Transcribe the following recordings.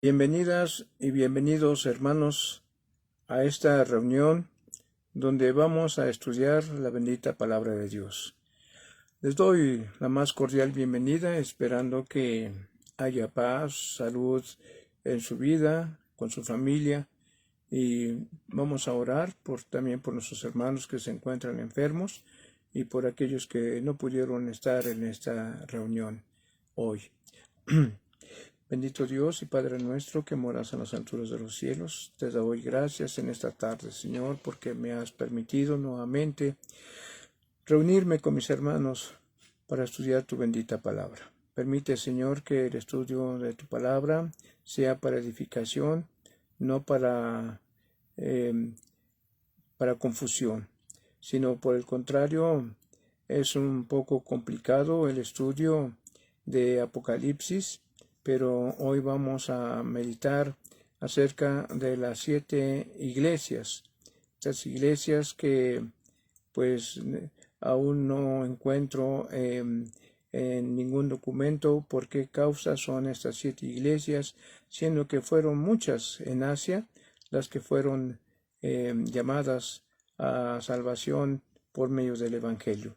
Bienvenidas y bienvenidos, hermanos, a esta reunión donde vamos a estudiar la bendita palabra de Dios. Les doy la más cordial bienvenida, esperando que haya paz, salud en su vida, con su familia, y vamos a orar también por nuestros hermanos que se encuentran enfermos y por aquellos que no pudieron estar en esta reunión hoy. Bendito Dios y Padre nuestro que moras en las alturas de los cielos, te doy gracias en esta tarde, Señor, porque me has permitido nuevamente reunirme con mis hermanos para estudiar tu bendita palabra. Permite, Señor, que el estudio de tu palabra sea para edificación, no para confusión, sino por el contrario, es un poco complicado el estudio de Apocalipsis, pero hoy vamos a meditar acerca de las 7 iglesias, estas iglesias que pues aún no encuentro en ningún documento por qué causa son estas 7 iglesias, siendo que fueron muchas en Asia las que fueron llamadas a salvación por medio del Evangelio.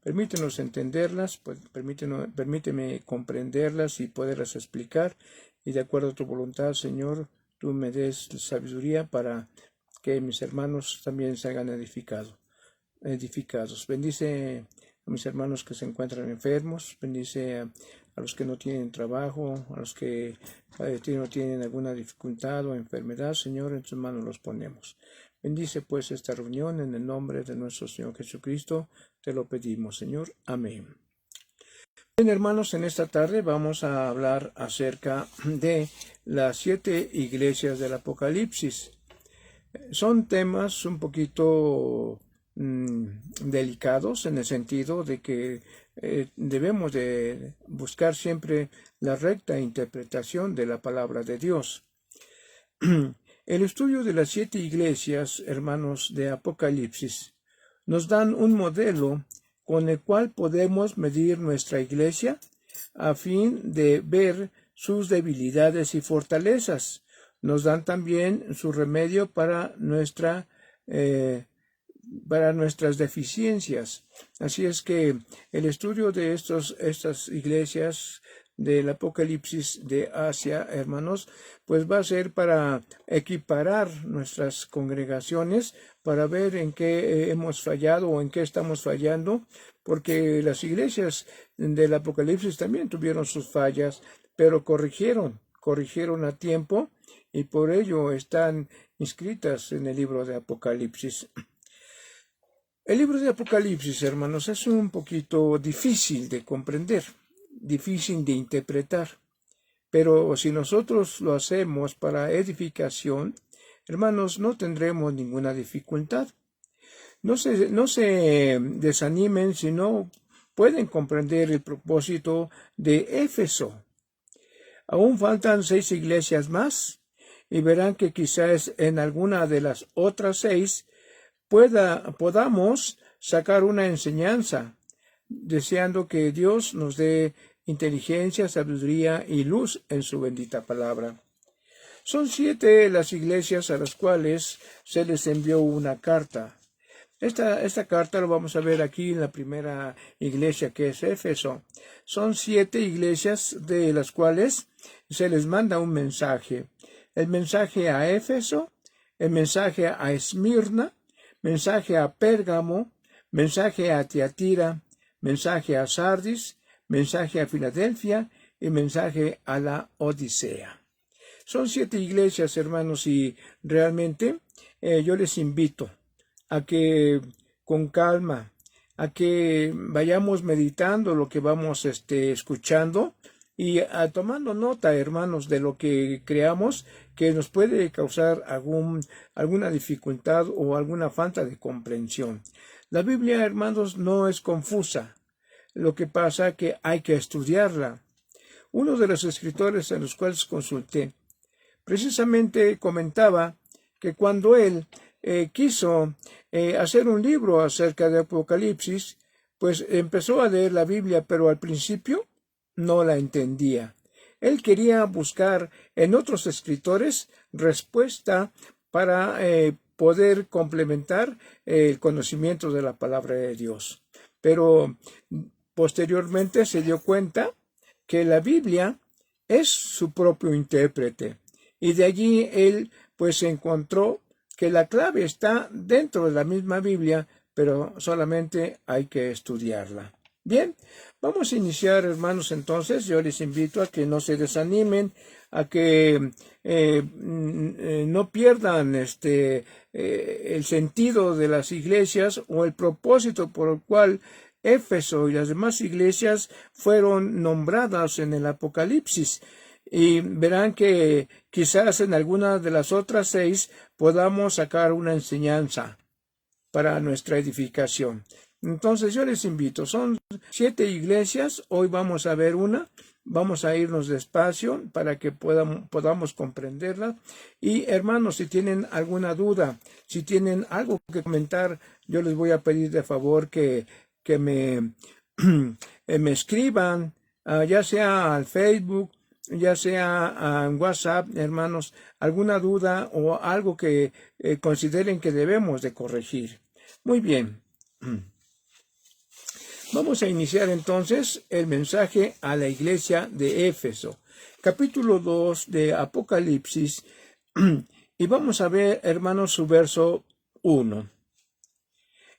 Permítenos entenderlas, pues, permíteme comprenderlas y poderlas explicar, y de acuerdo a tu voluntad, Señor, tú me des sabiduría para que mis hermanos también se hagan edificados. Bendice a mis hermanos que se encuentran enfermos, bendice a los que no tienen trabajo, a los que no tienen alguna dificultad o enfermedad, Señor, en tus manos los ponemos. Bendice pues esta reunión en el nombre de nuestro Señor Jesucristo, te lo pedimos, Señor. Amén. Bien, hermanos, en esta tarde vamos a hablar acerca de las 7 iglesias del Apocalipsis. Son temas un poquito delicados en el sentido de que debemos de buscar siempre la recta interpretación de la palabra de Dios. El estudio de las 7 iglesias, hermanos, de Apocalipsis, nos dan un modelo con el cual podemos medir nuestra iglesia a fin de ver sus debilidades y fortalezas. Nos dan también su remedio para nuestras deficiencias. Así es que el estudio de estas iglesias del Apocalipsis de Asia, hermanos, pues va a ser para equiparar nuestras congregaciones, para ver en qué hemos fallado o en qué estamos fallando, porque las iglesias del Apocalipsis también tuvieron sus fallas, pero corrigieron a tiempo, y por ello están inscritas en el libro de Apocalipsis. El libro de Apocalipsis, hermanos, es un poquito difícil de comprender, difícil de interpretar, pero si nosotros lo hacemos para edificación, hermanos, no tendremos ninguna dificultad. No se desanimen si no pueden comprender el propósito de Éfeso. Aún faltan 6 iglesias más, y verán que quizás en alguna de las otras 6 podamos sacar una enseñanza, deseando que Dios nos dé inteligencia, sabiduría y luz en su bendita palabra. Son 7 las iglesias a las cuales se les envió una carta. Esta carta lo vamos a ver aquí en la primera iglesia, que es Éfeso. Son 7 iglesias de las cuales se les manda un mensaje. El mensaje a Éfeso, el mensaje a Esmirna, mensaje a Pérgamo, mensaje a Tiatira, mensaje a Sardis, mensaje a Filadelfia y mensaje a la Odisea. Son 7 iglesias, hermanos, y realmente yo les invito a que con calma, a que vayamos meditando lo que vamos escuchando y tomando nota, hermanos, de lo que creamos que nos puede causar alguna dificultad o alguna falta de comprensión. La Biblia, hermanos, no es confusa. Lo que pasa es que hay que estudiarla. Uno de los escritores a los cuales consulté precisamente comentaba que cuando él quiso hacer un libro acerca de Apocalipsis, pues empezó a leer la Biblia, pero al principio no la entendía. él quería buscar en otros escritores respuesta para poder complementar el conocimiento de la palabra de Dios. Pero posteriormente se dio cuenta que la Biblia es su propio intérprete, y de allí él pues encontró que la clave está dentro de la misma Biblia, pero solamente hay que estudiarla. Bien, vamos a iniciar, hermanos. Entonces yo les invito a que no se desanimen, a que no pierdan el sentido de las iglesias o el propósito por el cual Éfeso y las demás iglesias fueron nombradas en el Apocalipsis. Y verán que quizás en alguna de las otras 6 podamos sacar una enseñanza para nuestra edificación. Entonces yo les invito, son 7 iglesias, hoy vamos a ver una, vamos a irnos despacio para que podamos comprenderla. Y hermanos, si tienen alguna duda, si tienen algo que comentar, yo les voy a pedir de favor que me escriban, ya sea al Facebook, ya sea en WhatsApp, hermanos, alguna duda o algo que consideren que debemos de corregir. Muy bien. Vamos a iniciar entonces el mensaje a la iglesia de Éfeso, capítulo 2 de Apocalipsis, y vamos a ver, hermanos, su verso 1.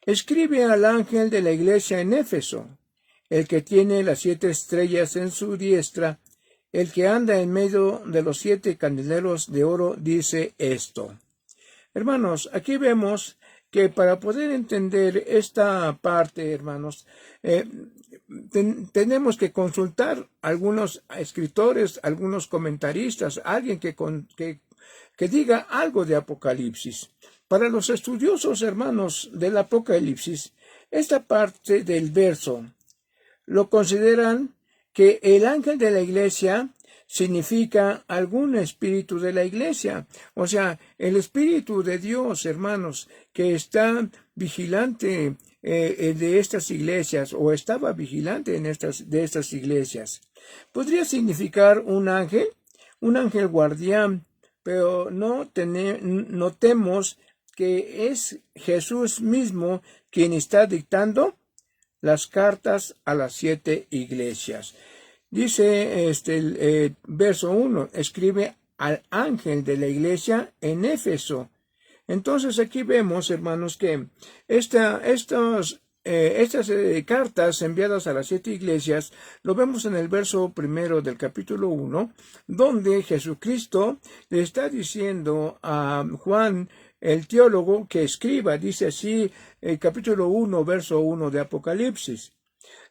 Escribe al ángel de la iglesia en Éfeso, el que tiene las 7 estrellas en su diestra, el que anda en medio de los 7 candeleros de oro, dice esto. Hermanos, aquí vemos que para poder entender esta parte, hermanos, tenemos que consultar algunos escritores, algunos comentaristas, alguien que diga algo de Apocalipsis. Para los estudiosos, hermanos, del Apocalipsis, esta parte del verso lo consideran que el ángel de la iglesia significa algún espíritu de la iglesia, o sea, el espíritu de Dios, hermanos, que está vigilante de estas iglesias, o estaba vigilante de estas iglesias. Podría significar un ángel guardián, pero notemos que es Jesús mismo quien está dictando las cartas a las 7 iglesias. Dice el verso 1, escribe al ángel de la iglesia en Éfeso. Entonces aquí vemos, hermanos, que estas cartas enviadas a las 7 iglesias, lo vemos en el verso 1 del capítulo 1, donde Jesucristo le está diciendo a Juan, el teólogo, que escriba, dice así, el capítulo 1, verso 1 de Apocalipsis.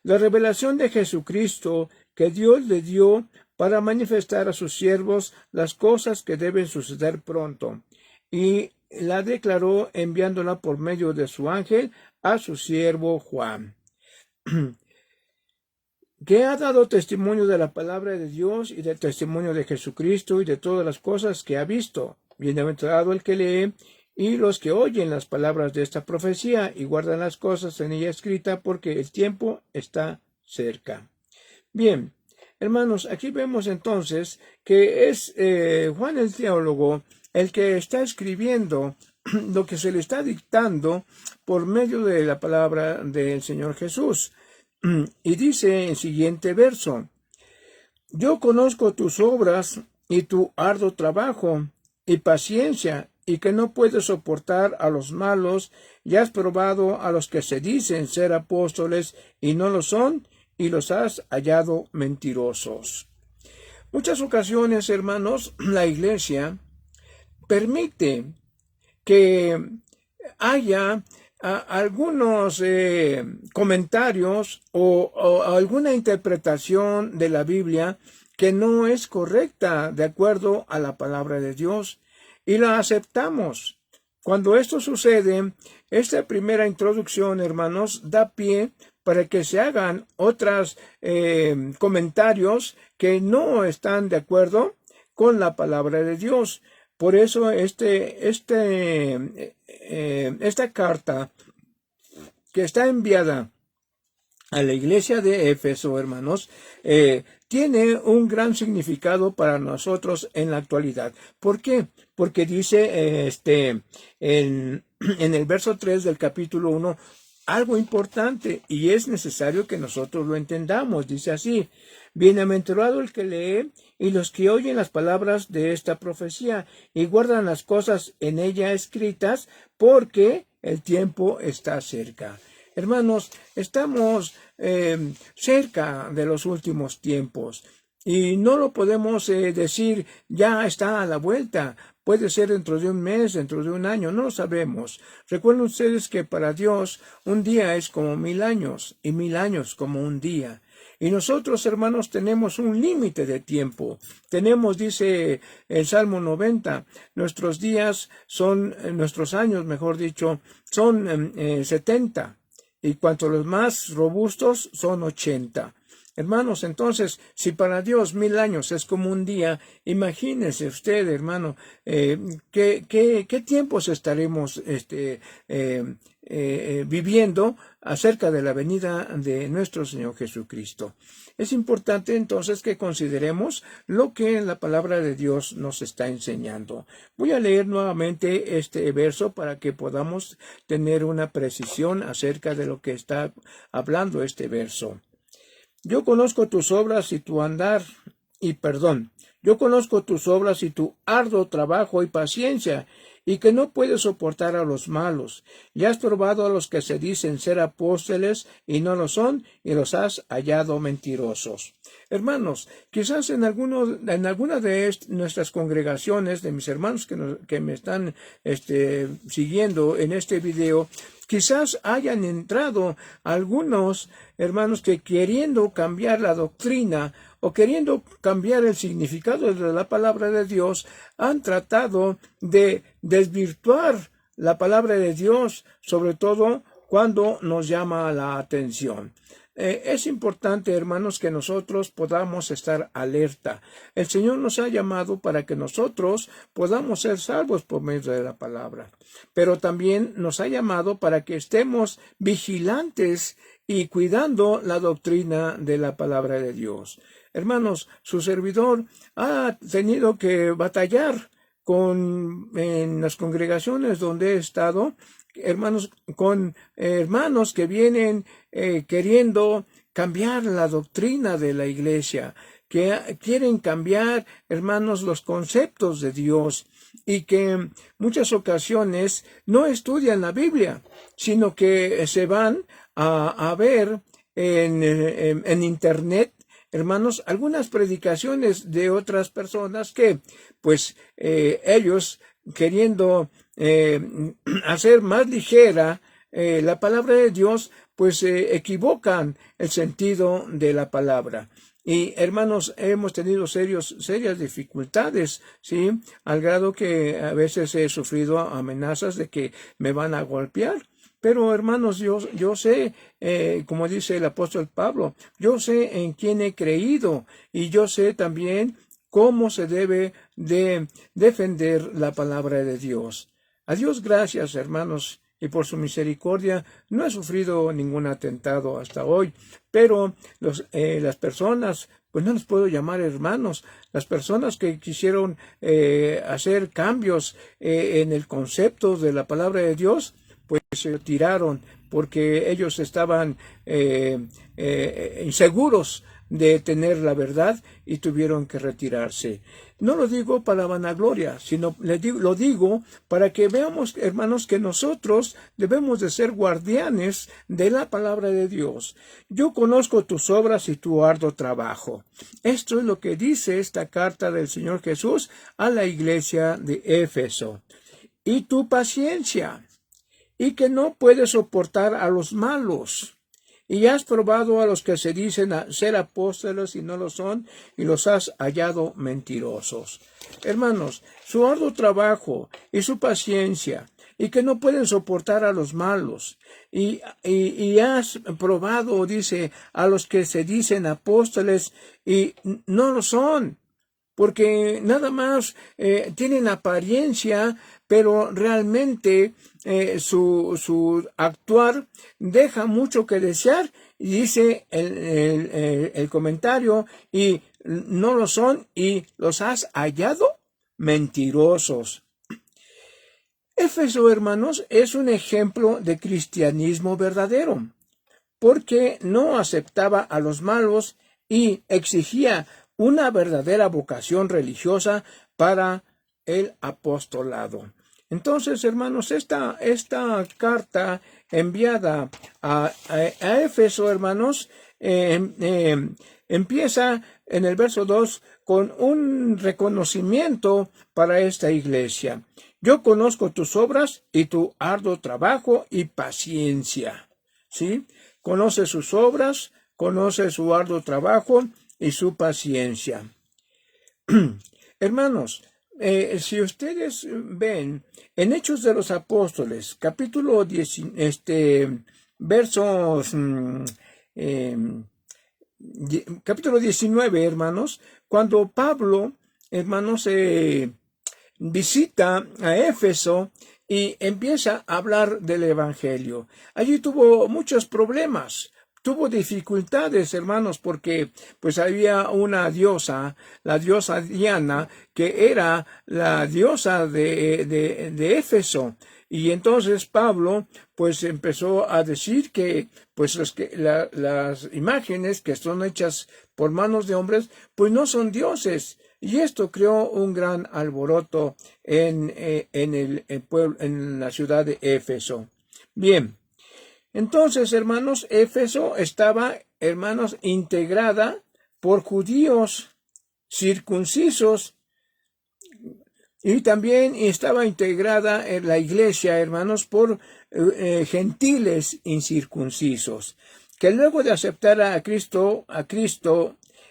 La revelación de Jesucristo que Dios le dio para manifestar a sus siervos las cosas que deben suceder pronto, y la declaró enviándola por medio de su ángel a su siervo Juan, que ha dado testimonio de la palabra de Dios y del testimonio de Jesucristo y de todas las cosas que ha visto. Bienaventurado el que lee y los que oyen las palabras de esta profecía y guardan las cosas en ella escritas, porque el tiempo está cerca. Bien, hermanos, aquí vemos entonces que es Juan el teólogo el que está escribiendo lo que se le está dictando por medio de la palabra del Señor Jesús. Y dice en el siguiente verso, yo conozco tus obras y tu arduo trabajo y paciencia, y que no puedes soportar a los malos, y has probado a los que se dicen ser apóstoles y no lo son, y los has hallado mentirosos. Muchas ocasiones, hermanos, la iglesia permite que haya algunos comentarios o alguna interpretación de la Biblia que no es correcta de acuerdo a la palabra de Dios, y la aceptamos. Cuando esto sucede, esta primera introducción, hermanos, da pie para que se hagan otros comentarios que no están de acuerdo con la palabra de Dios. Por eso esta carta que está enviada a la iglesia de Éfeso, hermanos, tiene un gran significado para nosotros en la actualidad. ¿Por qué? Porque dice en el verso 3 del capítulo 1 algo importante, y es necesario que nosotros lo entendamos. Dice así: bienaventurado el que lee y los que oyen las palabras de esta profecía y guardan las cosas en ella escritas, porque el tiempo está cerca. Hermanos, estamos cerca de los últimos tiempos y no lo podemos decir ya está a la vuelta. Puede ser dentro de un mes, dentro de un año, no lo sabemos. Recuerden ustedes que para Dios un día es como 1000 años y 1000 años como un día. Y nosotros, hermanos, tenemos un límite de tiempo. Tenemos, dice el Salmo 90, nuestros días son, nuestros años, mejor dicho, son 70. Y cuanto los más robustos son 80. Hermanos, entonces, si para Dios 1000 años es como un día, imagínese usted, hermano, qué tiempos estaremos viviendo acerca de la venida de nuestro Señor Jesucristo. Es importante entonces que consideremos lo que la palabra de Dios nos está enseñando. Voy a leer nuevamente este verso para que podamos tener una precisión acerca de lo que está hablando este verso. Yo conozco tus obras y tu andar y perdón. Yo conozco tus obras y tu arduo trabajo y paciencia, y que no puedes soportar a los malos. Y has probado a los que se dicen ser apóstoles y no lo son, y los has hallado mentirosos. Hermanos, quizás en alguna de nuestras congregaciones, de mis hermanos que me están siguiendo en este video, quizás hayan entrado algunos hermanos que, queriendo cambiar la doctrina o queriendo cambiar el significado de la palabra de Dios, han tratado de desvirtuar la palabra de Dios, sobre todo cuando nos llama la atención. Es importante, hermanos, que nosotros podamos estar alerta. El Señor nos ha llamado para que nosotros podamos ser salvos por medio de la palabra, pero también nos ha llamado para que estemos vigilantes y cuidando la doctrina de la palabra de Dios. Hermanos, su servidor ha tenido que batallar en las congregaciones donde he estado, hermanos, con hermanos que vienen queriendo cambiar la doctrina de la iglesia, que quieren cambiar, hermanos, los conceptos de Dios, y que en muchas ocasiones no estudian la Biblia, sino que se van a ver en internet, hermanos, algunas predicaciones de otras personas que, pues, ellos queriendo hacer más ligera la palabra de Dios, pues equivocan el sentido de la palabra. Y hermanos, hemos tenido serias dificultades, ¿sí? Al grado que a veces he sufrido amenazas de que me van a golpear. Pero hermanos, yo sé, como dice el apóstol Pablo, yo sé en quién he creído, y yo sé también cómo se debe de defender la palabra de Dios. A Dios gracias, hermanos, y por su misericordia no he sufrido ningún atentado hasta hoy, pero las personas, pues no les puedo llamar hermanos, las personas que quisieron hacer cambios en el concepto de la palabra de Dios, pues se tiraron porque ellos estaban inseguros de tener la verdad y tuvieron que retirarse. No lo digo para vanagloria, sino lo digo para que veamos, hermanos, que nosotros debemos de ser guardianes de la palabra de Dios. Yo conozco tus obras y tu arduo trabajo. Esto es lo que dice esta carta del Señor Jesús a la iglesia de Éfeso. Y tu paciencia, y que no puedes soportar a los malos. Y has probado a los que se dicen ser apóstoles y no lo son, y los has hallado mentirosos. Hermanos, su arduo trabajo y su paciencia, y que no pueden soportar a los malos. Y has probado, dice, a los que se dicen apóstoles y no lo son, porque nada más tienen apariencia, pero realmente su actuar deja mucho que desear, Y dice el comentario, y no lo son, y los has hallado mentirosos. Éfeso, hermanos, es un ejemplo de cristianismo verdadero, porque no aceptaba a los malos y exigía una verdadera vocación religiosa para el apostolado. Entonces, hermanos, esta carta enviada a Éfeso, hermanos, empieza en el verso 2 con un reconocimiento para esta iglesia. Yo conozco tus obras y tu arduo trabajo y paciencia. ¿Sí? Conoce sus obras, conoce su arduo trabajo y su paciencia. Hermanos, si ustedes ven en Hechos de los Apóstoles, capítulo 10, versos, capítulo 19, hermanos, cuando Pablo, hermanos, visita a Éfeso y empieza a hablar del Evangelio. Allí tuvo muchos problemas, tuvo dificultades, hermanos, porque pues había una diosa, la diosa Diana, que era la diosa de Éfeso. Y entonces Pablo pues empezó a decir que pues las imágenes que son hechas por manos de hombres pues no son dioses. Y esto creó un gran alboroto en el pueblo, en la ciudad de Éfeso. Bien, entonces, hermanos, Éfeso estaba, hermanos, integrada por judíos circuncisos y también estaba integrada en la iglesia, hermanos, por gentiles incircuncisos, que luego de aceptar a Cristo,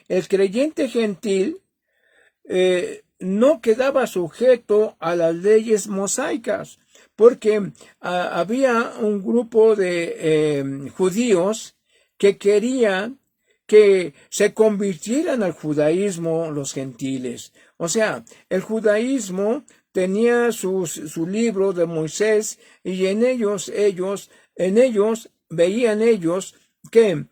el creyente gentil no quedaba sujeto a las leyes mosaicas, porque había un grupo de judíos que querían que se convirtieran al judaísmo los gentiles. O sea, el judaísmo tenía su libro de Moisés y en ellos veían ellos que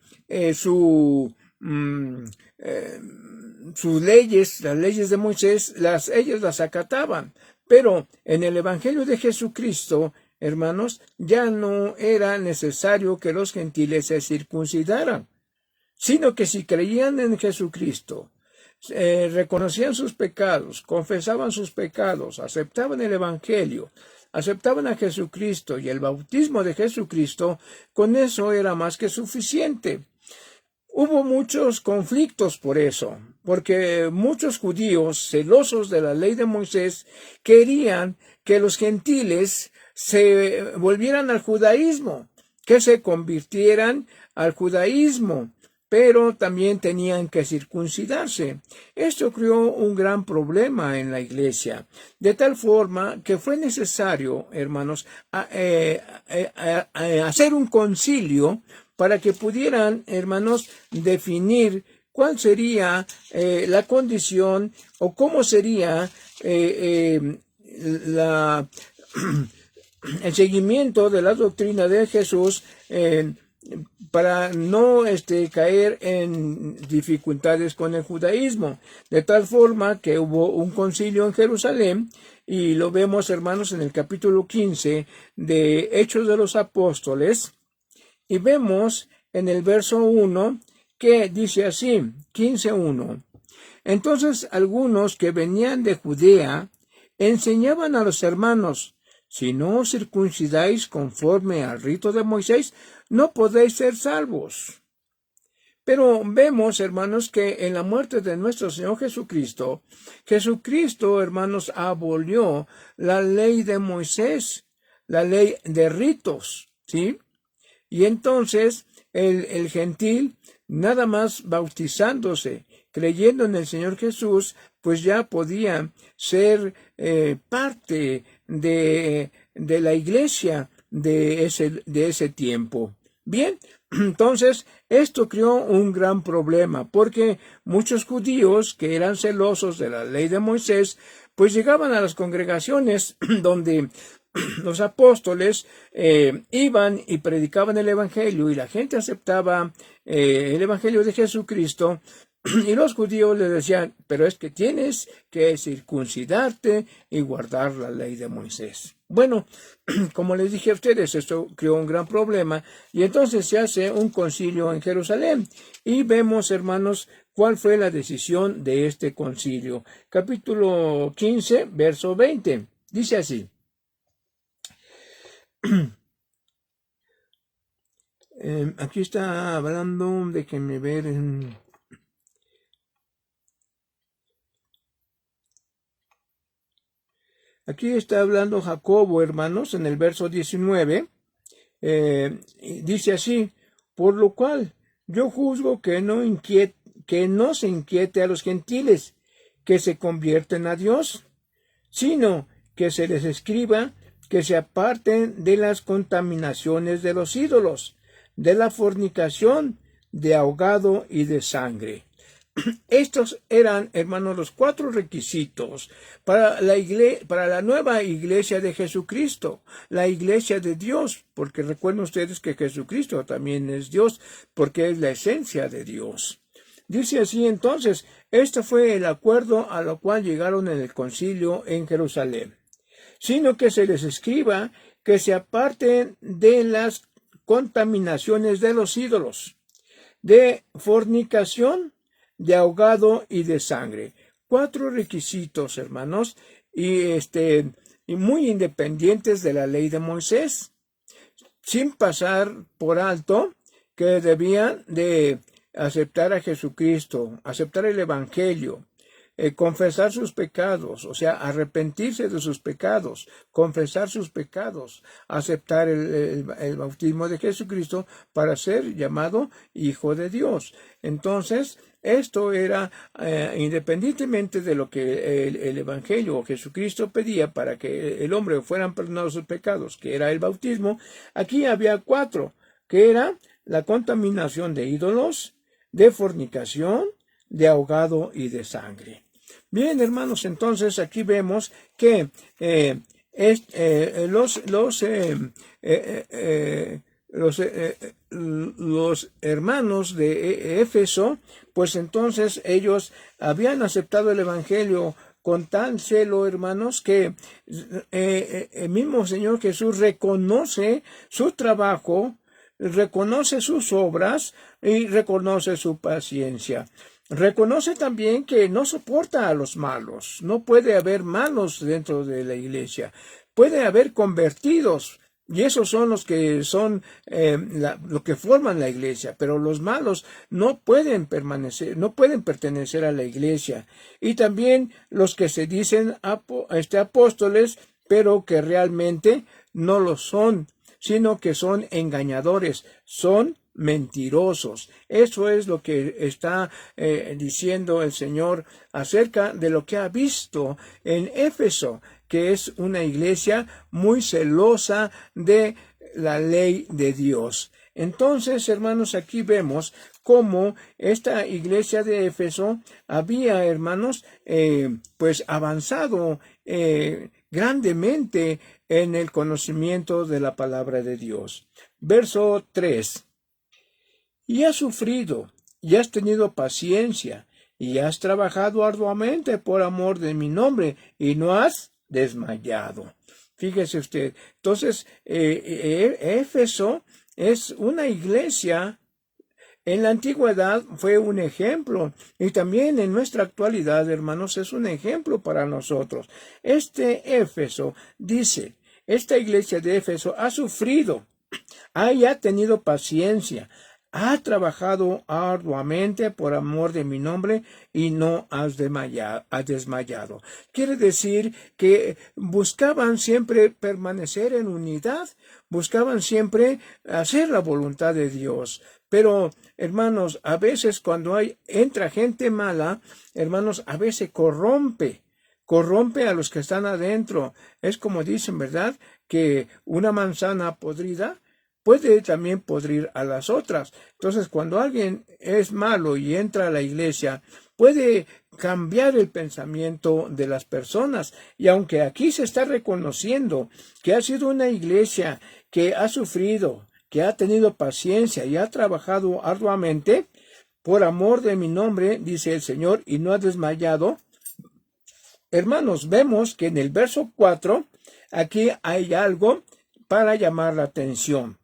sus leyes, las leyes de Moisés, ellos las acataban. Pero en el Evangelio de Jesucristo, hermanos, ya no era necesario que los gentiles se circuncidaran, sino que si creían en Jesucristo, reconocían sus pecados, confesaban sus pecados, aceptaban el Evangelio, aceptaban a Jesucristo y el bautismo de Jesucristo, con eso era más que suficiente. Hubo muchos conflictos por eso, porque muchos judíos, celosos de la ley de Moisés, querían que los gentiles se volvieran al judaísmo, que se convirtieran al judaísmo, pero también tenían que circuncidarse. Esto creó un gran problema en la iglesia, de tal forma que fue necesario, hermanos, hacer un concilio para que pudieran, hermanos, definir cuál sería la condición o cómo sería el seguimiento de la doctrina de Jesús para no caer en dificultades con el judaísmo. De tal forma que hubo un concilio en Jerusalén, y lo vemos, hermanos, en el capítulo 15 de Hechos de los Apóstoles, y vemos en el verso 1 que dice así, 15:1. Entonces algunos que venían de Judea enseñaban a los hermanos, si no os circuncidáis conforme al rito de Moisés, no podéis ser salvos. Pero vemos, hermanos, que en la muerte de nuestro Señor Jesucristo, hermanos, abolió la ley de Moisés, la ley de ritos, ¿sí? Y entonces el gentil, nada más bautizándose, creyendo en el Señor Jesús, pues ya podía ser parte de la iglesia de ese tiempo. Bien, entonces esto creó un gran problema, porque muchos judíos que eran celosos de la ley de Moisés, pues llegaban a las congregaciones donde los apóstoles iban y predicaban el Evangelio y la gente aceptaba el Evangelio de Jesucristo, y los judíos le decían, pero es que tienes que circuncidarte y guardar la ley de Moisés. Bueno, como les dije a ustedes, esto creó un gran problema y entonces se hace un concilio en Jerusalén y vemos, hermanos, cuál fue la decisión de este concilio. Capítulo 15, verso 20. Dice así. Aquí está hablando, déjenme ver. Aquí está hablando Jacobo, hermanos, en el verso 19. Dice así, por lo cual yo juzgo que no se inquiete a los gentiles que se convierten a Dios, sino que se les escriba que se aparten de las contaminaciones de los ídolos, de la fornicación, de ahogado y de sangre. Estos eran, hermanos, los 4 requisitos para la nueva iglesia de Jesucristo, la iglesia de Dios, porque recuerden ustedes que Jesucristo también es Dios, porque es la esencia de Dios. Dice así entonces, este fue el acuerdo a lo cual llegaron en el concilio en Jerusalén, sino que se les escriba que se aparten de las contaminaciones de los ídolos, de fornicación, de ahogado y de sangre. 4 requisitos, hermanos, y muy independientes de la ley de Moisés, sin pasar por alto que debían de aceptar a Jesucristo, aceptar el Evangelio, confesar sus pecados, o sea, arrepentirse de sus pecados, confesar sus pecados, aceptar el bautismo de Jesucristo para ser llamado hijo de Dios. Entonces, esto era independientemente de lo que el Evangelio o Jesucristo pedía para que el hombre fueran perdonados sus pecados, que era el bautismo. Aquí había 4, que era la contaminación de ídolos, de fornicación, de ahogado y de sangre. Bien, hermanos, entonces aquí vemos que los hermanos de Éfeso, pues entonces ellos habían aceptado el Evangelio con tan celo, hermanos, que el mismo Señor Jesús reconoce su trabajo, reconoce sus obras y reconoce su paciencia. Reconoce también que no soporta a los malos. No puede haber malos dentro de la iglesia. Puede haber convertidos, y esos son los que son lo que forman la iglesia, pero los malos no pueden pertenecer a la iglesia. Y también los que se dicen apóstoles, pero que realmente no lo son, sino que son engañadores, son mentirosos. Eso es lo que está diciendo el Señor acerca de lo que ha visto en Éfeso, que es una iglesia muy celosa de la ley de Dios. Entonces, hermanos, aquí vemos cómo esta iglesia de Éfeso había, hermanos, pues avanzado grandemente en el conocimiento de la palabra de Dios. Verso 3. Y has sufrido, y has tenido paciencia, y has trabajado arduamente por amor de mi nombre, y no has desmayado. Fíjese usted. Entonces, Éfeso es una iglesia. En la antigüedad fue un ejemplo, y también en nuestra actualidad, hermanos, es un ejemplo para nosotros. Éfeso dice, esta iglesia de Éfeso ha sufrido, ha tenido paciencia, ha trabajado arduamente por amor de mi nombre y no has desmayado. Quiere decir que buscaban siempre permanecer en unidad, buscaban siempre hacer la voluntad de Dios. Pero, hermanos, a veces cuando entra gente mala, hermanos, a veces corrompe a los que están adentro. Es como dicen, ¿verdad? Que una manzana podrida puede también podrir a las otras. Entonces, cuando alguien es malo y entra a la iglesia, puede cambiar el pensamiento de las personas. Y aunque aquí se está reconociendo que ha sido una iglesia que ha sufrido, que ha tenido paciencia y ha trabajado arduamente, por amor de mi nombre, dice el Señor, y no ha desmayado. Hermanos, vemos que en el verso 4, aquí hay algo para llamar la atención.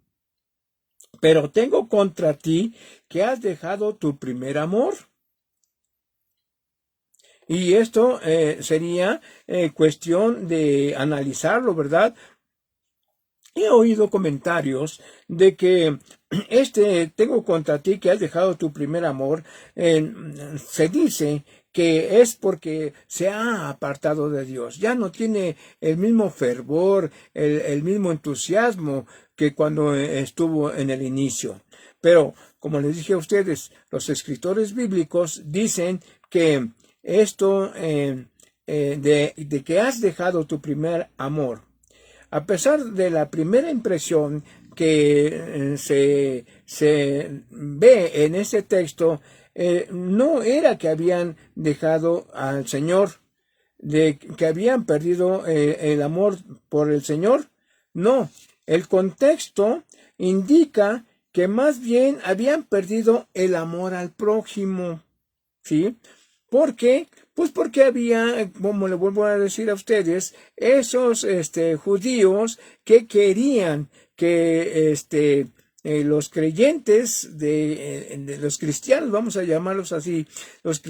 Pero tengo contra ti que has dejado tu primer amor. Y esto sería cuestión de analizarlo, ¿verdad? He oído comentarios de que tengo contra ti que has dejado tu primer amor, se dice que es porque se ha apartado de Dios, ya no tiene el mismo fervor, el mismo entusiasmo que cuando estuvo en el inicio. Pero, como les dije a ustedes, los escritores bíblicos dicen que esto de que has dejado tu primer amor, a pesar de la primera impresión que se ve en este texto, no era que habían dejado al Señor, de que habían perdido el amor por el Señor. No, el contexto indica que más bien habían perdido el amor al prójimo, ¿sí? ¿Por qué? Pues porque había, como le vuelvo a decir a ustedes, esos judíos que querían que los creyentes de los cristianos, vamos a llamarlos así, los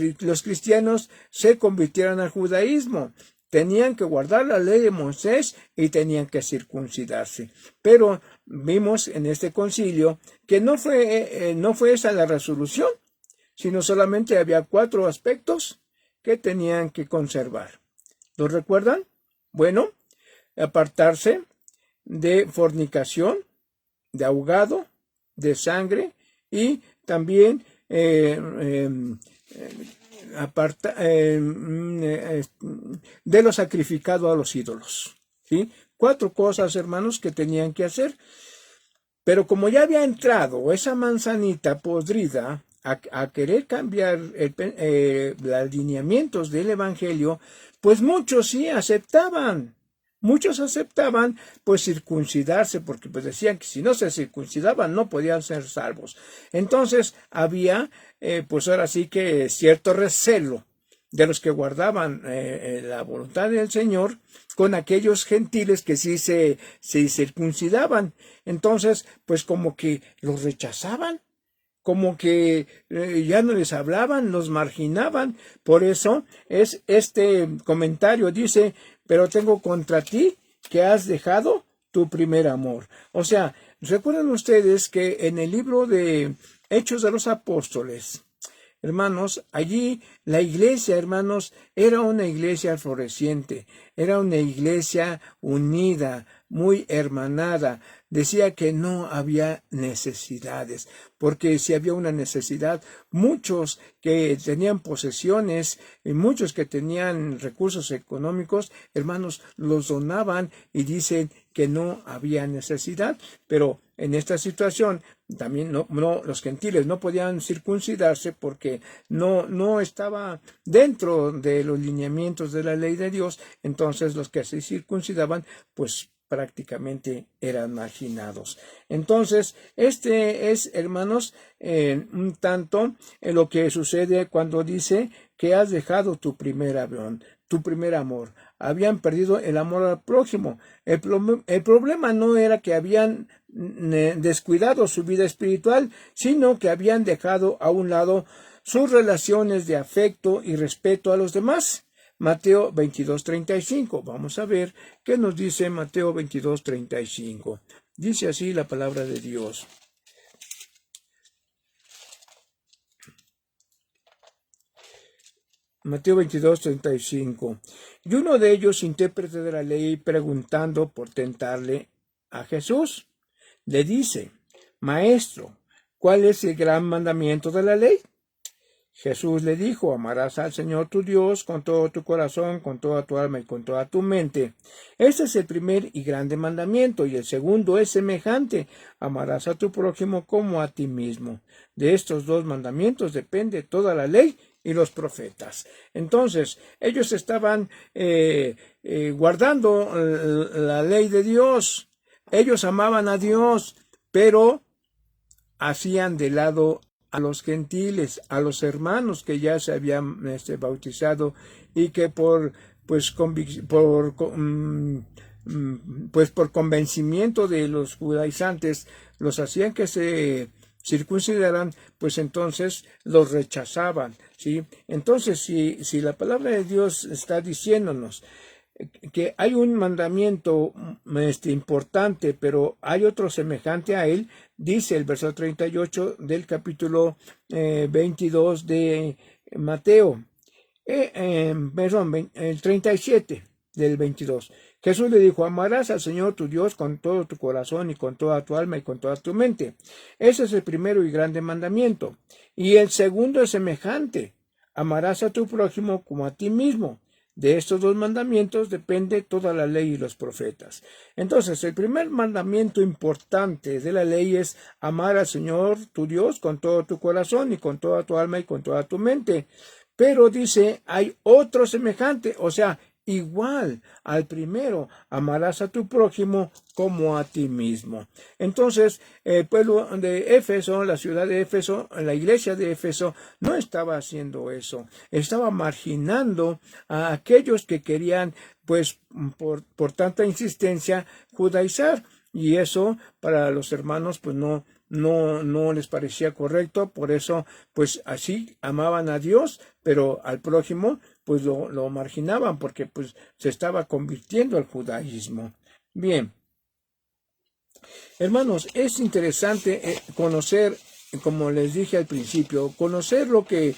cristianos se convirtieran al judaísmo. Tenían que guardar la ley de Moisés y tenían que circuncidarse. Pero vimos en este concilio que no fue esa la resolución, sino solamente había 4 aspectos que tenían que conservar. ¿Lo recuerdan? Bueno, apartarse de fornicación, de ahogado, de sangre y también de lo sacrificado a los ídolos. ¿Sí? 4 cosas, hermanos, que tenían que hacer. Pero como ya había entrado esa manzanita podrida a querer cambiar los alineamientos del Evangelio, pues muchos sí aceptaban. Muchos aceptaban pues circuncidarse, porque pues decían que si no se circuncidaban no podían ser salvos. Entonces había pues ahora sí que cierto recelo de los que guardaban la voluntad del Señor con aquellos gentiles que sí se circuncidaban. Entonces pues como que los rechazaban, como que ya no les hablaban, los marginaban. Por eso es este comentario, dice, pero tengo contra ti que has dejado tu primer amor. O sea, recuerden ustedes que en el libro de Hechos de los Apóstoles, hermanos, allí la iglesia, hermanos, era una iglesia floreciente, era una iglesia unida, muy hermanada. Decía que no había necesidades, porque si había una necesidad, muchos que tenían posesiones y muchos que tenían recursos económicos, hermanos, los donaban y dicen que no había necesidad. Pero en esta situación también los gentiles no podían circuncidarse porque no estaba dentro de los lineamientos de la ley de Dios. Entonces los que se circuncidaban pues prácticamente eran marginados. Entonces, este es, hermanos, un tanto lo que sucede cuando dice que has dejado tu primer amor. Habían perdido el amor al prójimo. El problema no era que habían descuidado su vida espiritual, sino que habían dejado a un lado sus relaciones de afecto y respeto a los demás. Mateo 22:35. Vamos a ver qué nos dice Mateo 22:35. Dice así la palabra de Dios. Mateo 22:35. Y uno de ellos, intérprete de la ley, preguntando por tentarle a Jesús, le dice: Maestro, ¿cuál es el gran mandamiento de la ley? Jesús le dijo, amarás al Señor tu Dios con todo tu corazón, con toda tu alma y con toda tu mente. Este es el primer y grande mandamiento, y el segundo es semejante, amarás a tu prójimo como a ti mismo. De estos dos mandamientos depende toda la ley y los profetas. Entonces, ellos estaban guardando la ley de Dios. Ellos amaban a Dios, pero hacían de lado a los gentiles, a los hermanos que ya se habían bautizado y que por convencimiento de los judaizantes los hacían que se circuncidaran, pues entonces los rechazaban, ¿sí? Entonces, si la palabra de Dios está diciéndonos que hay un mandamiento importante, pero hay otro semejante a él, dice el verso 38 del capítulo 22 de Mateo, el 37 del 22. Jesús le dijo, amarás al Señor tu Dios con todo tu corazón y con toda tu alma y con toda tu mente. Ese es el primero y grande mandamiento. Y el segundo es semejante, amarás a tu prójimo como a ti mismo. De estos dos mandamientos depende toda la ley y los profetas. Entonces, el primer mandamiento importante de la ley es amar al Señor tu Dios con todo tu corazón y con toda tu alma y con toda tu mente. Pero dice, hay otro semejante, o sea, igual al primero, amarás a tu prójimo como a ti mismo. Entonces, el pueblo de Éfeso, la ciudad de Éfeso, la iglesia de Éfeso, no estaba haciendo eso. Estaba marginando a aquellos que querían, pues, por tanta insistencia, judaizar. Y eso, para los hermanos, pues, no les parecía correcto. Por eso, pues, así amaban a Dios, pero al prójimo, pues lo marginaban porque pues se estaba convirtiendo al judaísmo. Bien, hermanos, es interesante conocer, como les dije al principio, conocer lo que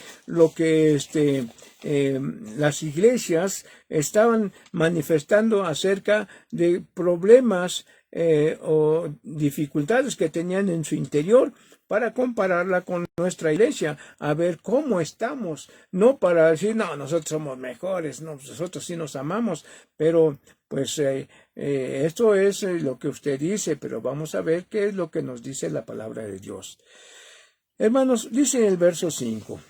las iglesias estaban manifestando acerca de problemas o dificultades que tenían en su interior, para compararla con nuestra iglesia, a ver cómo estamos, no para decir, no, nosotros somos mejores, no, nosotros sí nos amamos, pero pues esto es lo que usted dice, pero vamos a ver qué es lo que nos dice la palabra de Dios. Hermanos, dice en el verso 5,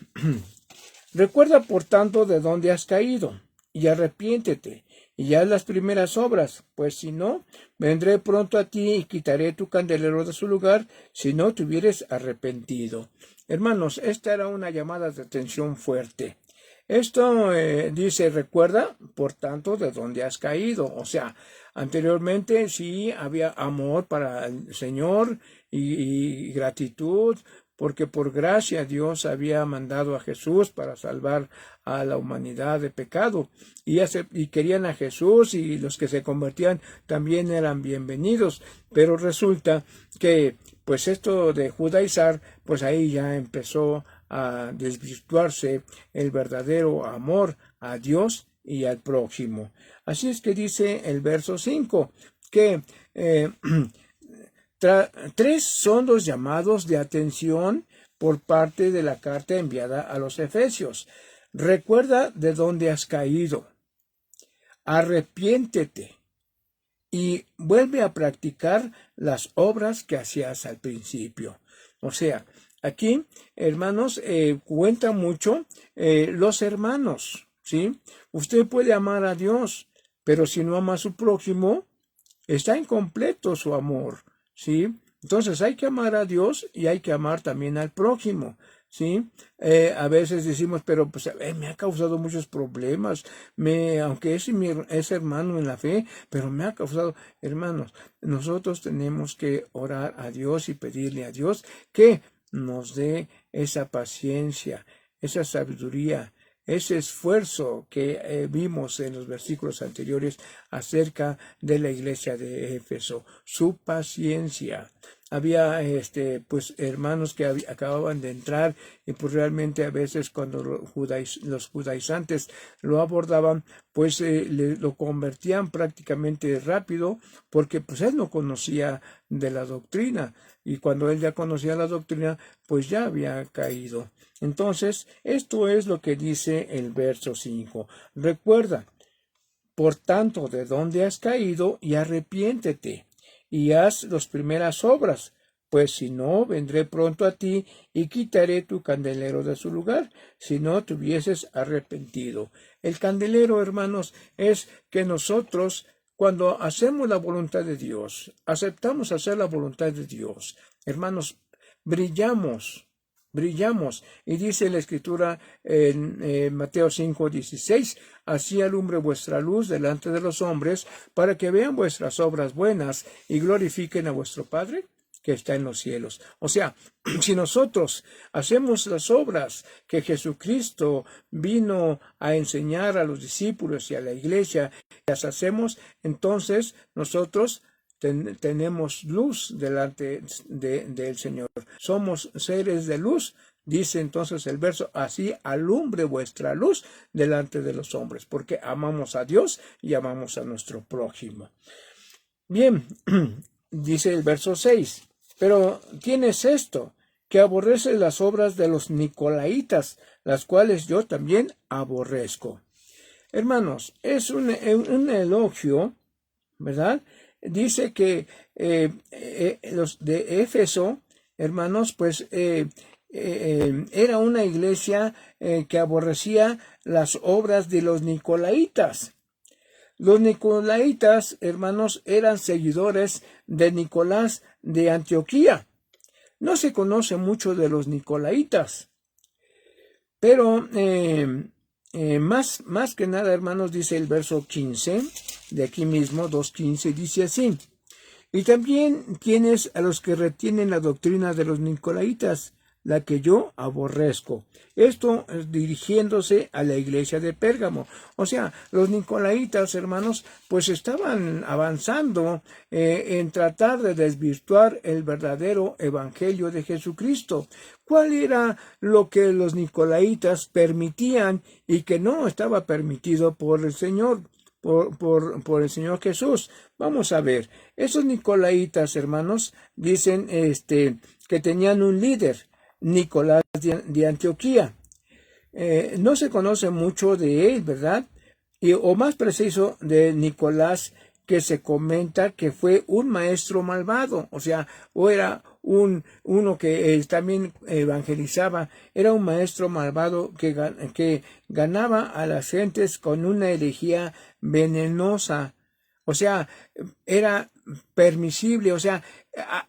recuerda por tanto de dónde has caído, y arrepiéntete, y haz las primeras obras, pues si no, vendré pronto a ti y quitaré tu candelero de su lugar, si no te hubieres arrepentido. Hermanos, esta era una llamada de atención fuerte. Esto dice, recuerda, por tanto, de dónde has caído. O sea, anteriormente sí había amor para el Señor y gratitud, porque por gracia Dios había mandado a Jesús para salvar a la humanidad de pecado, y querían a Jesús, y los que se convertían también eran bienvenidos, pero resulta que pues esto de judaizar, pues ahí ya empezó a desvirtuarse el verdadero amor a Dios y al prójimo. Así es que dice el verso 5, que tres son los llamados de atención por parte de la carta enviada a los Efesios. Recuerda de dónde has caído. Arrepiéntete y vuelve a practicar las obras que hacías al principio. O sea, aquí, hermanos, cuenta mucho los hermanos, ¿sí? Usted puede amar a Dios, pero si no ama a su prójimo, está incompleto su amor, ¿sí? Entonces hay que amar a Dios y hay que amar también al prójimo, ¿sí? A veces decimos, pero pues me ha causado muchos problemas, aunque es hermano en la fe, pero me ha causado, hermanos, nosotros tenemos que orar a Dios y pedirle a Dios que nos dé esa paciencia, esa sabiduría, ese esfuerzo que vimos en los versículos anteriores acerca de la iglesia de Éfeso, su paciencia. Había pues hermanos que acababan de entrar y pues realmente a veces cuando los judaizantes lo abordaban pues lo convertían prácticamente rápido porque pues él no conocía de la doctrina y cuando él ya conocía la doctrina pues ya había caído. Entonces esto es lo que dice el verso 5. Recuerda, por tanto, de dónde has caído y arrepiéntete y haz las primeras obras, pues si no, vendré pronto a ti y quitaré tu candelero de su lugar, si no te hubieses arrepentido. El candelero, hermanos, es que nosotros, cuando hacemos la voluntad de Dios, aceptamos hacer la voluntad de Dios, hermanos, brillamos. Y dice la Escritura en Mateo 5:16, así alumbre vuestra luz delante de los hombres, para que vean vuestras obras buenas y glorifiquen a vuestro Padre que está en los cielos. O sea, si nosotros hacemos las obras que Jesucristo vino a enseñar a los discípulos y a la iglesia, las hacemos, entonces nosotros tenemos luz delante del Señor. Somos seres de luz, dice entonces el verso, así alumbre vuestra luz delante de los hombres, porque amamos a Dios y amamos a nuestro prójimo. Bien, dice el verso 6, pero tienes esto, que aborreces las obras de los nicolaitas, las cuales yo también aborrezco. Hermanos, es un elogio, ¿verdad? Dice que los de Éfeso, hermanos, pues era una iglesia que aborrecía las obras de los nicolaitas. Los nicolaitas, hermanos, eran seguidores de Nicolás de Antioquía. No se conoce mucho de los nicolaitas, pero más que nada, hermanos, dice el verso 15, de aquí mismo, 2:15, dice así, y también tienes a los que retienen la doctrina de los nicolaitas, la que yo aborrezco. Esto dirigiéndose a la iglesia de Pérgamo. O sea, los nicolaitas, hermanos, pues estaban avanzando en tratar de desvirtuar el verdadero evangelio de Jesucristo. ¿Cuál era lo que los nicolaitas permitían y que no estaba permitido por el Señor? Por el Señor Jesús. Vamos a ver, esos nicolaitas, hermanos, dicen que tenían un líder, Nicolás de Antioquía. No se conoce mucho de él, ¿verdad? O más preciso, de Nicolás, que se comenta que fue un maestro malvado, o sea, o era uno que también evangelizaba, era un maestro malvado que ganaba a las gentes con una herejía venenosa, o sea, era permisible, o sea,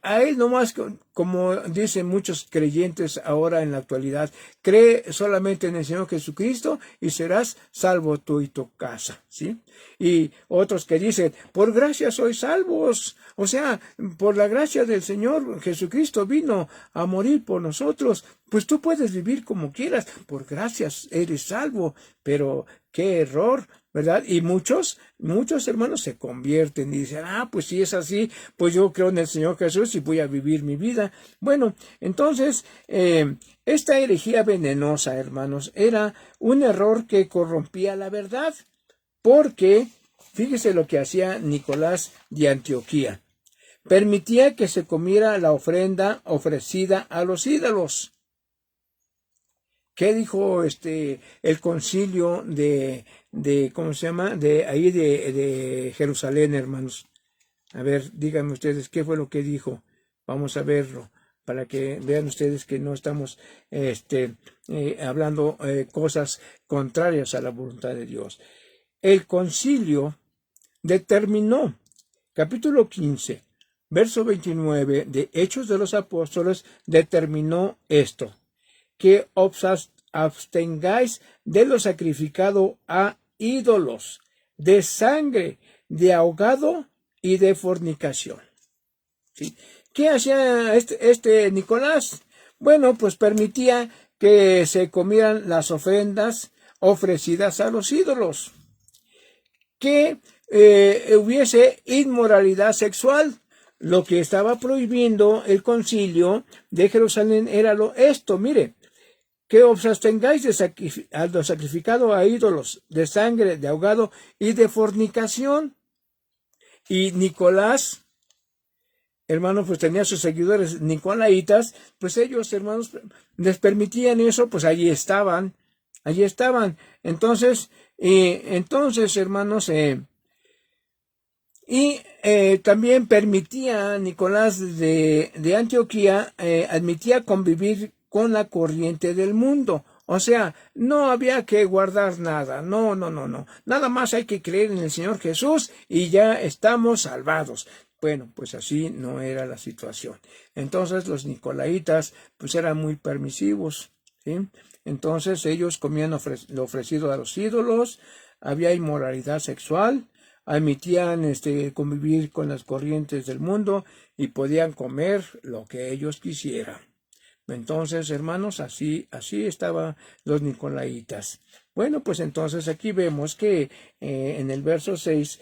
a él nomás, como dicen muchos creyentes ahora en la actualidad, cree solamente en el Señor Jesucristo y serás salvo tú y tu casa, ¿sí? Y otros que dicen, por gracia sois salvos, o sea, por la gracia del Señor Jesucristo vino a morir por nosotros, pues tú puedes vivir como quieras, por gracias eres salvo, pero qué error, ¿verdad? Y muchos hermanos se convierten y dicen, pues si es así, pues yo creo en el Señor Jesús y voy a vivir mi vida. Bueno, entonces, esta herejía venenosa, hermanos, era un error que corrompía la verdad, porque, fíjese lo que hacía Nicolás de Antioquía. Permitía que se comiera la ofrenda ofrecida a los ídolos. ¿Qué dijo el concilio de ¿cómo se llama? De Jerusalén, hermanos? A ver, díganme ustedes, ¿qué fue lo que dijo? Vamos a verlo, para que vean ustedes que no estamos hablando cosas contrarias a la voluntad de Dios. El concilio determinó, capítulo 15, verso 29 de Hechos de los Apóstoles, determinó esto, que os abstengáis de lo sacrificado a ídolos, de sangre, de ahogado y de fornicación. ¿Sí? ¿Qué hacía este Nicolás? Bueno, pues permitía que se comieran las ofrendas ofrecidas a los ídolos. Que hubiese inmoralidad sexual. Lo que estaba prohibiendo el concilio de Jerusalén era esto, mire, que os abstengáis de lo sacrificado a ídolos, de sangre, de ahogado y de fornicación. Y Nicolás, hermanos, pues tenía sus seguidores nicolaitas, pues ellos, hermanos, les permitían eso, pues allí estaban. Entonces, hermanos, también permitía Nicolás de Antioquía, admitía convivir con la corriente del mundo. O sea, no había que guardar nada. No. Nada más hay que creer en el Señor Jesús y ya estamos salvados. Bueno, pues así no era la situación. Entonces los nicolaitas pues eran muy permisivos, ¿sí? Entonces ellos comían lo ofrecido a los ídolos, había inmoralidad sexual, admitían convivir con las corrientes del mundo y podían comer lo que ellos quisieran. Entonces, hermanos, así estaban los nicolaitas. Bueno, pues entonces aquí vemos que en el verso 6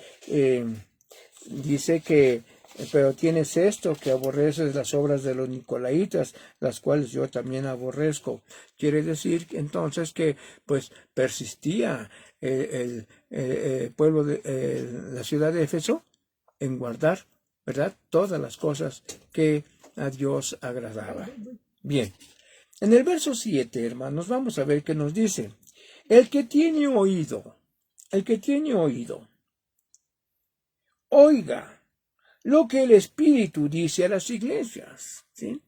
dice que, pero tienes esto, que aborreces las obras de los nicolaitas, las cuales yo también aborrezco. Quiere decir entonces que pues persistía el pueblo de la ciudad de Éfeso en guardar, ¿verdad?, todas las cosas que a Dios agradaba. Bien, en el verso 7, hermanos, vamos a ver qué nos dice. El que tiene oído, oiga lo que el Espíritu dice a las iglesias, ¿sí?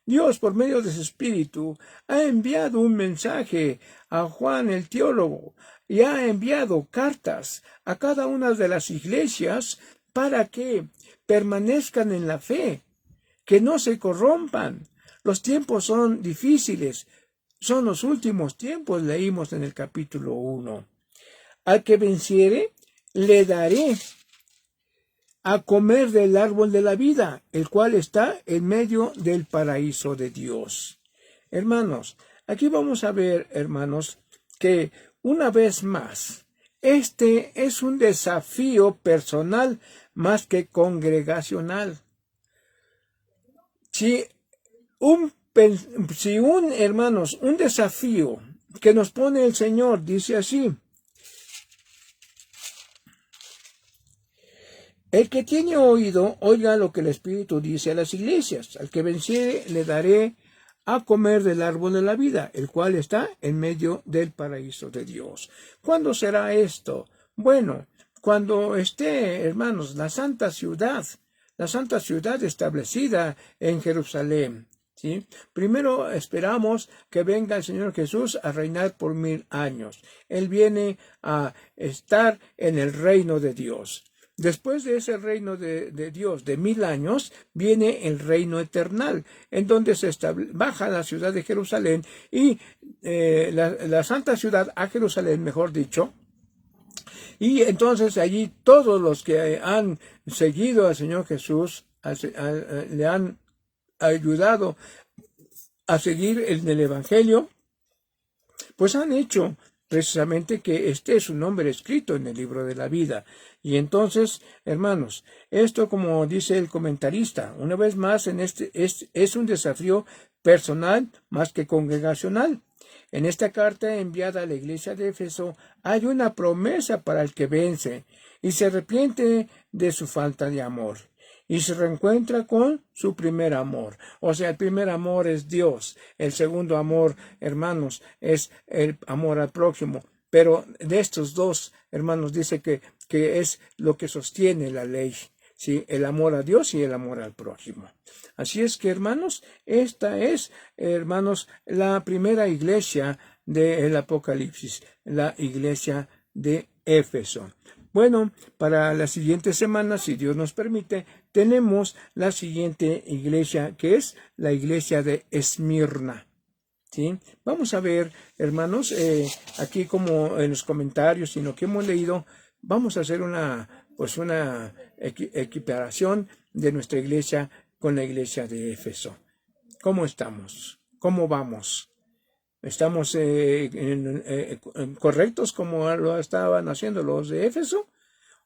Dios, por medio de su Espíritu, ha enviado un mensaje a Juan el teólogo y ha enviado cartas a cada una de las iglesias para que permanezcan en la fe, que no se corrompan. Los tiempos son difíciles, son los últimos tiempos, leímos en el capítulo 1. Al que venciere, le daré a comer del árbol de la vida, el cual está en medio del paraíso de Dios. Hermanos, aquí vamos a ver, hermanos, que una vez más, este es un desafío personal más que congregacional. Si un desafío que nos pone el Señor, dice así: el que tiene oído, oiga lo que el Espíritu dice a las iglesias. Al que venciere, le daré a comer del árbol de la vida, el cual está en medio del paraíso de Dios. ¿Cuándo será esto? Bueno, cuando esté, hermanos, la santa ciudad establecida en Jerusalén, ¿sí? Primero esperamos que venga el Señor Jesús a reinar por 1000 años. Él viene a estar en el reino de Dios. Después de ese reino de Dios de 1000 años, viene el reino eternal, en donde baja la ciudad de Jerusalén y la santa ciudad a Jerusalén, mejor dicho. Y entonces allí todos los que han seguido al Señor Jesús, le han ayudado a seguir en el Evangelio, pues han hecho precisamente que esté su nombre escrito en el libro de la vida. Y entonces, hermanos, esto, como dice el comentarista, una vez más, es un desafío personal más que congregacional. En esta carta enviada a la iglesia de Éfeso hay una promesa para el que vence y se arrepiente de su falta de amor y se reencuentra con su primer amor. O sea, el primer amor es Dios. El segundo amor, hermanos, es el amor al prójimo. Pero de estos dos, hermanos, dice que es lo que sostiene la ley, ¿sí? El amor a Dios y el amor al prójimo. Así es que, hermanos, esta es, hermanos, la primera iglesia del Apocalipsis, la iglesia de Éfeso. Bueno, para la siguiente semana, si Dios nos permite, tenemos la siguiente iglesia, que es la iglesia de Esmirna. ¿Sí? Vamos a ver, hermanos, aquí como en los comentarios y en lo que hemos leído, vamos a hacer una equiparación de nuestra iglesia con la iglesia de Éfeso. ¿Cómo estamos? ¿Cómo vamos? ¿Estamos correctos como lo estaban haciendo los de Éfeso?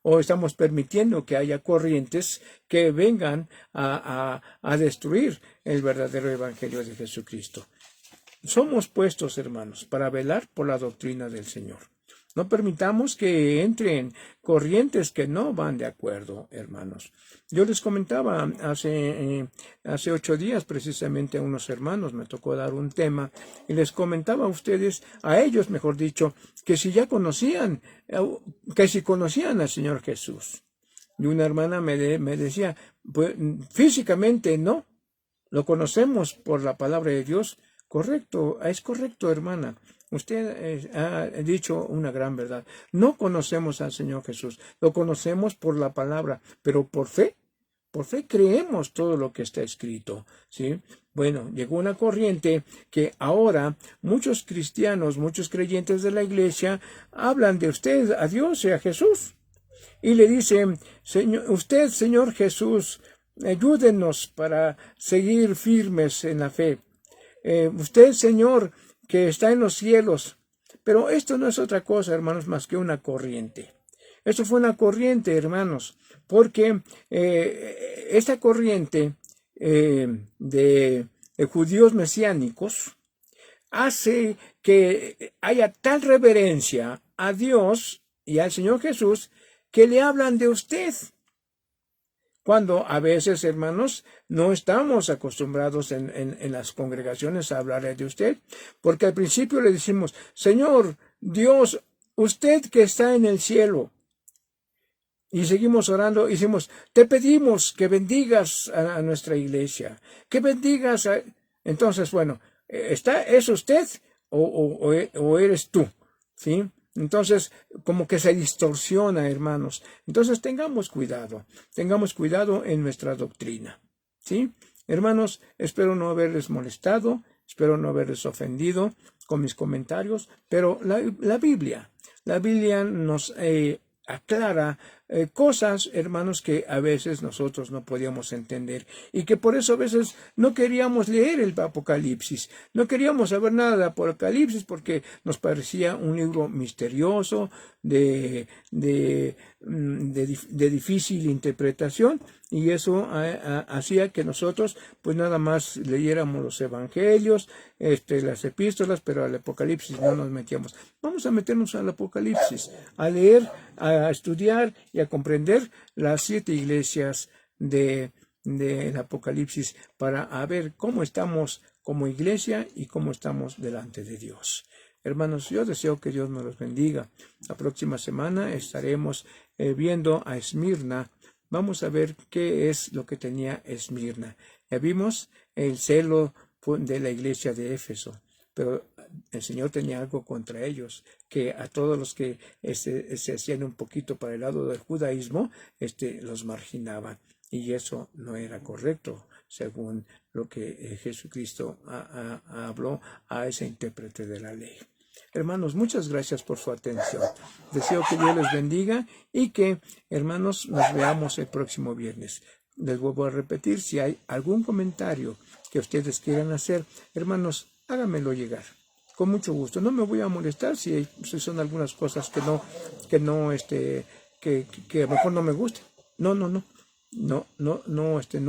o estamos permitiendo que haya corrientes que vengan a destruir el verdadero evangelio de Jesucristo. Somos puestos, hermanos, para velar por la doctrina del Señor. No permitamos que entren corrientes que no van de acuerdo, hermanos. Yo les comentaba hace 8 días precisamente a unos hermanos, me tocó dar un tema, y les comentaba a ellos, mejor dicho, que si ya conocían, que si conocían al Señor Jesús. Y una hermana me decía, pues, físicamente no, lo conocemos por la palabra de Dios. Correcto, es correcto, hermana. Usted ha dicho una gran verdad. No conocemos al Señor Jesús, lo conocemos por la palabra, pero por fe creemos todo lo que está escrito, ¿sí? Bueno, llegó una corriente que ahora muchos cristianos, muchos creyentes de la iglesia hablan de usted a Dios y a Jesús y le dicen, Señor Jesús, ayúdenos para seguir firmes en la fe. Usted, Señor, que está en los cielos. Pero esto no es otra cosa, hermanos, más que una corriente. Esto fue una corriente, hermanos, porque esta corriente de judíos mesiánicos hace que haya tal reverencia a Dios y al Señor Jesús que le hablan de usted. Cuando a veces, hermanos, no estamos acostumbrados en las congregaciones a hablarle de usted, porque al principio le decimos, Señor Dios, usted que está en el cielo, y seguimos orando y decimos, te pedimos que bendigas a nuestra iglesia, que bendigas a... Entonces, bueno, ¿es usted o eres tú? ¿Sí? Entonces, como que se distorsiona, hermanos. Entonces, tengamos cuidado en nuestra doctrina. ¿Sí? Hermanos, espero no haberles molestado, espero no haberles ofendido con mis comentarios, pero la Biblia nos aclara cosas, hermanos, que a veces nosotros no podíamos entender y que por eso a veces no queríamos leer el Apocalipsis, no queríamos saber nada de Apocalipsis porque nos parecía un libro misterioso, de difícil interpretación, y eso hacía que nosotros pues nada más leyéramos los evangelios, las epístolas, pero al Apocalipsis no nos metíamos. Vamos a meternos al Apocalipsis, a leer, a estudiar y a comprender las 7 iglesias del Apocalipsis para ver cómo estamos como iglesia y cómo estamos delante de Dios. Hermanos, yo deseo que Dios nos los bendiga. La próxima semana estaremos viendo a Esmirna. Vamos a ver qué es lo que tenía Esmirna. Ya vimos el celo de la iglesia de Éfeso, pero el Señor tenía algo contra ellos, que a todos los que se hacían un poquito para el lado del judaísmo, los marginaban. Y eso no era correcto, según lo que Jesucristo habló a ese intérprete de la ley. Hermanos, muchas gracias por su atención. Deseo que Dios les bendiga y que, hermanos, nos veamos el próximo viernes. Les vuelvo a repetir, si hay algún comentario que ustedes quieran hacer, hermanos, háganmelo llegar. Con mucho gusto. No me voy a molestar si son algunas cosas que a lo mejor no me gusten. No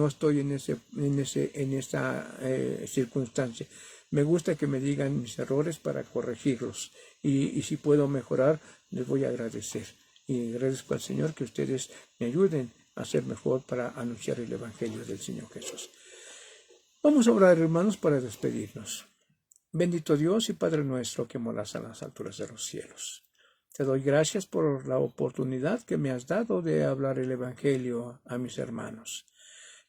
estoy en esa circunstancia. Me gusta que me digan mis errores para corregirlos. Y si puedo mejorar, les voy a agradecer. Y agradezco al Señor que ustedes me ayuden a ser mejor para anunciar el Evangelio del Señor Jesús. Vamos a orar, hermanos, para despedirnos. Bendito Dios y Padre nuestro que moras a las alturas de los cielos. Te doy gracias por la oportunidad que me has dado de hablar el Evangelio a mis hermanos.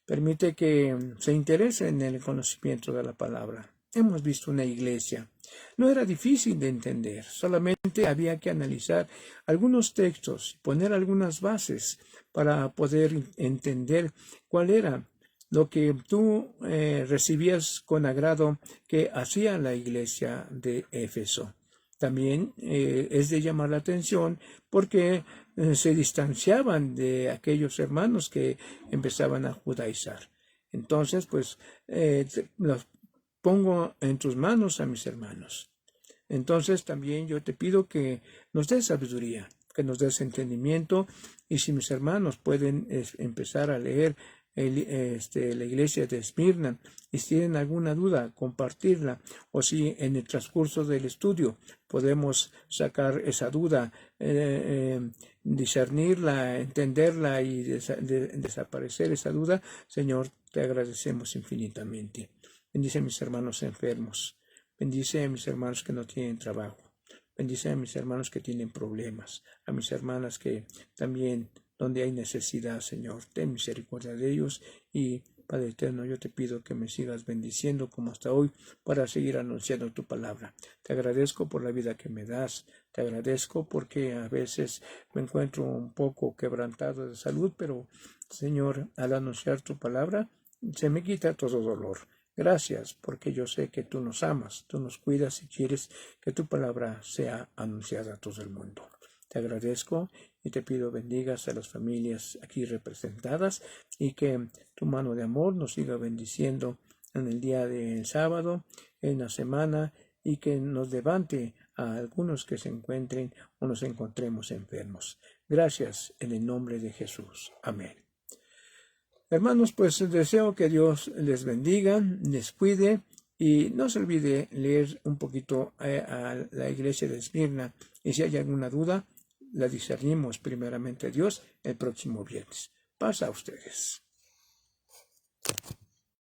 Permite que se interesen en el conocimiento de la palabra. Hemos visto una iglesia. No era difícil de entender, solamente había que analizar algunos textos, poner algunas bases para poder entender cuál era lo que tú recibías con agrado que hacía la iglesia de Éfeso. También es de llamar la atención porque se distanciaban de aquellos hermanos que empezaban a judaizar. Entonces, pues, los pongo en tus manos a mis hermanos. Entonces también yo te pido que nos des sabiduría, que nos des entendimiento. Y si mis hermanos pueden empezar a leer la iglesia de Esmirna, y si tienen alguna duda, compartirla, o si en el transcurso del estudio podemos sacar esa duda, discernirla, entenderla y desaparecer esa duda, Señor, te agradecemos infinitamente. Bendice a mis hermanos enfermos, bendice a mis hermanos que no tienen trabajo, bendice a mis hermanos que tienen problemas, a mis hermanas que también donde hay necesidad, Señor, ten misericordia de ellos. Y Padre eterno, yo te pido que me sigas bendiciendo como hasta hoy para seguir anunciando tu palabra. Te agradezco por la vida que me das, te agradezco porque a veces me encuentro un poco quebrantado de salud, pero Señor, al anunciar tu palabra, se me quita todo dolor. Gracias, porque yo sé que tú nos amas, tú nos cuidas y quieres que tu palabra sea anunciada a todo el mundo. Te agradezco y te pido bendigas a las familias aquí representadas y que tu mano de amor nos siga bendiciendo en el día del sábado, en la semana, y que nos levante a algunos que se encuentren o nos encontremos enfermos. Gracias en el nombre de Jesús. Amén. Hermanos, pues deseo que Dios les bendiga, les cuide y no se olvide leer un poquito a la iglesia de Esmirna, y si hay alguna duda, la discernimos primeramente a Dios el próximo viernes. Paz a ustedes.